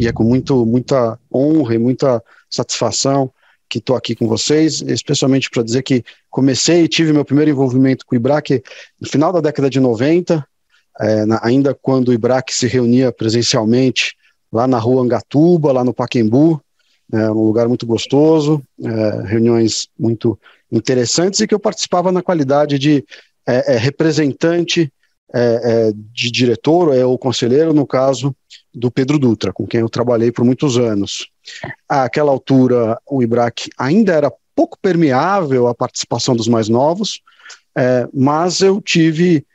e é com muita honra e muita satisfação que estou aqui com vocês, especialmente para dizer que comecei e tive meu primeiro envolvimento com o IBRAC no final da década de 90, ainda quando o IBRAC se reunia presencialmente lá na rua Angatuba, lá no Pacaembu, um lugar muito gostoso, reuniões muito interessantes e que eu participava na qualidade de representante de diretor ou conselheiro, no caso do Pedro Dutra, com quem eu trabalhei por muitos anos. Àquela altura, o IBRAC ainda era pouco permeável à participação dos mais novos, mas eu tive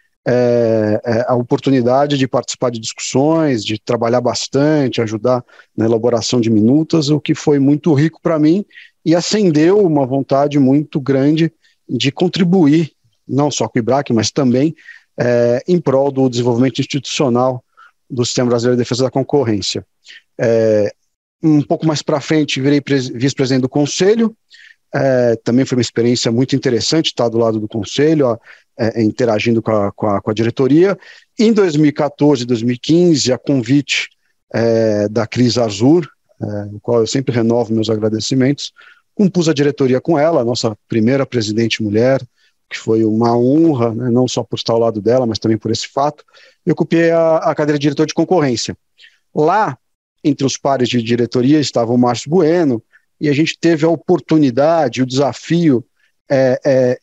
a oportunidade de participar de discussões, de trabalhar bastante, ajudar na elaboração de minutas, o que foi muito rico para mim e acendeu uma vontade muito grande de contribuir, não só com o IBRAC, mas também em prol do desenvolvimento institucional do Sistema Brasileiro de Defesa da Concorrência. Um pouco mais para frente, virei vice-presidente do Conselho. Também foi uma experiência muito interessante estar do lado do Conselho, interagindo com a diretoria. Em 2014 e 2015, a convite da Cris Arzur, no qual eu sempre renovo meus agradecimentos, compus a diretoria com ela, a nossa primeira presidente mulher, que foi uma honra, né, não só por estar ao lado dela, mas também por esse fato. Eu ocupei a cadeira de diretor de concorrência. Lá, entre os pares de diretoria, estava o Márcio Bueno, e a gente teve a oportunidade, o desafio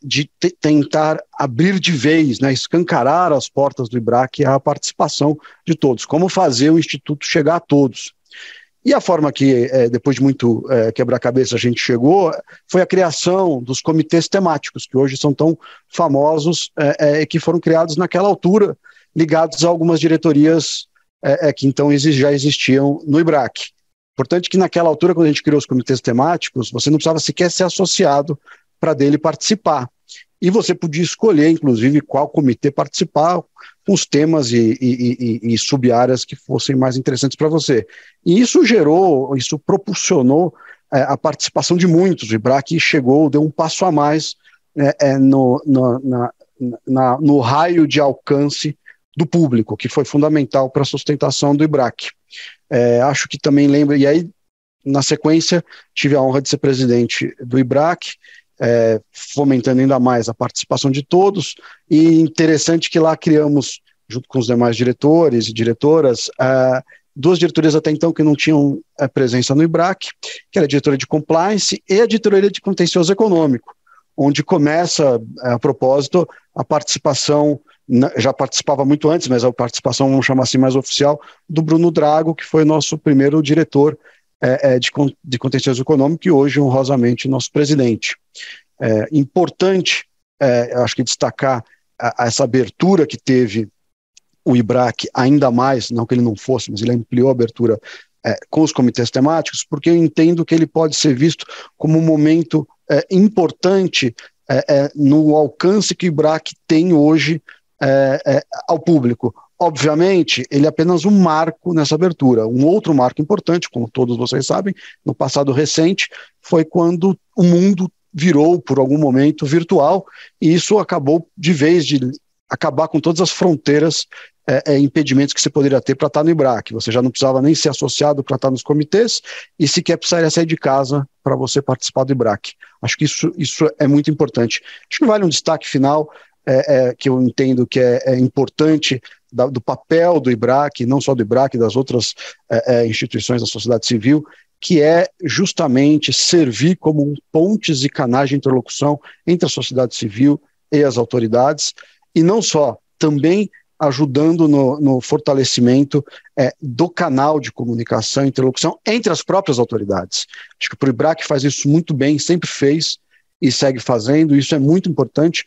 de tentar abrir de vez, né, escancarar as portas do IBRAC à participação de todos, como fazer o Instituto chegar a todos. E a forma que, depois de muito quebra-cabeça, a gente chegou, foi a criação dos comitês temáticos, que hoje são tão famosos e que foram criados naquela altura, ligados a algumas diretorias que então já existiam no IBRAC. Importante que naquela altura, quando a gente criou os comitês temáticos, você não precisava sequer ser associado para dele participar. E você podia escolher, inclusive, qual comitê participar, com os temas e sub-áreas que fossem mais interessantes para você. E isso propulsionou a participação de muitos. O IBRAC deu um passo a mais no raio de alcance do público, que foi fundamental para a sustentação do IBRAC. Acho que também lembra, e aí, na sequência, tive a honra de ser presidente do IBRAC, fomentando ainda mais a participação de todos, e interessante que lá criamos, junto com os demais diretores e diretoras, duas diretorias até então que não tinham presença no IBRAC, que era a diretoria de compliance e a diretoria de contencioso econômico, onde começa, a propósito, a participação, já participava muito antes, mas a participação, vamos chamar assim, mais oficial, do Bruno Drago, que foi o nosso primeiro diretor de contencioso econômico e hoje, honrosamente, nosso presidente. Importante, acho que destacar essa abertura que teve o IBRAC, ainda mais, não que ele não fosse, mas ele ampliou a abertura com os comitês temáticos, porque eu entendo que ele pode ser visto como um momento importante no alcance que o IBRAC tem hoje ao público. Obviamente, ele é apenas um marco nessa abertura. Um outro marco importante, como todos vocês sabem, no passado recente, foi quando o mundo virou, por algum momento, virtual, e isso acabou de vez de acabar com todas as fronteiras impedimentos que você poderia ter para estar no IBRAC. Você já não precisava nem ser associado para estar nos comitês, e sequer precisaria sair de casa para você participar do IBRAC. Acho que isso é muito importante. Acho que vale um destaque final, que eu entendo que é importante, do papel do IBRAC, não só do IBRAC, das outras instituições da sociedade civil, que é justamente servir como pontes e canais de interlocução entre a sociedade civil e as autoridades, e não só, também ajudando no fortalecimento do canal de comunicação e interlocução entre as próprias autoridades. Acho que o IBRAC faz isso muito bem, sempre fez e segue fazendo, isso é muito importante.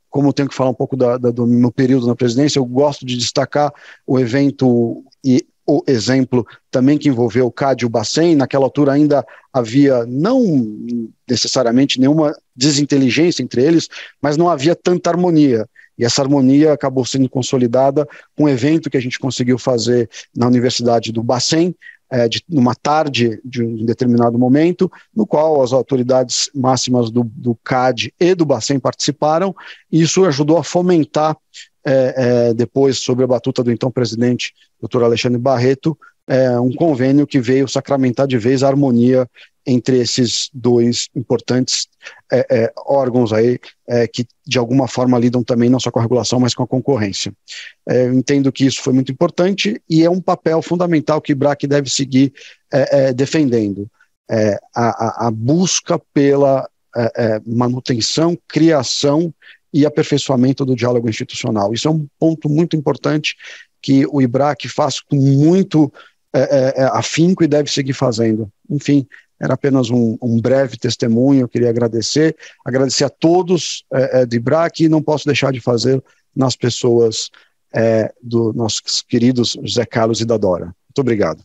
Como eu tenho que falar um pouco do meu período na presidência, eu gosto de destacar o evento e o exemplo também que envolveu o CAD e o Bacen. Naquela altura ainda havia, não necessariamente nenhuma desinteligência entre eles, mas não havia tanta harmonia. E essa harmonia acabou sendo consolidada com um evento que a gente conseguiu fazer na Universidade do Bacen, numa tarde de um determinado momento, no qual as autoridades máximas do CAD e do Bacen participaram, e isso ajudou a fomentar, depois, sob a batuta do então presidente, Dr. Alexandre Barreto, um convênio que veio sacramentar de vez a harmonia entre esses dois importantes órgãos aí, que de alguma forma lidam também não só com a regulação, mas com a concorrência. Eu entendo que isso foi muito importante e é um papel fundamental que o IBRAC deve seguir defendendo. A busca pela manutenção, criação e aperfeiçoamento do diálogo institucional. Isso é um ponto muito importante que o IBRAC faz com muito afinco e deve seguir fazendo. Enfim, era apenas um breve testemunho. Eu queria agradecer a todos do IBRAC, e não posso deixar de fazer nas pessoas dos nossos queridos José Carlos e da Dora. Muito obrigado.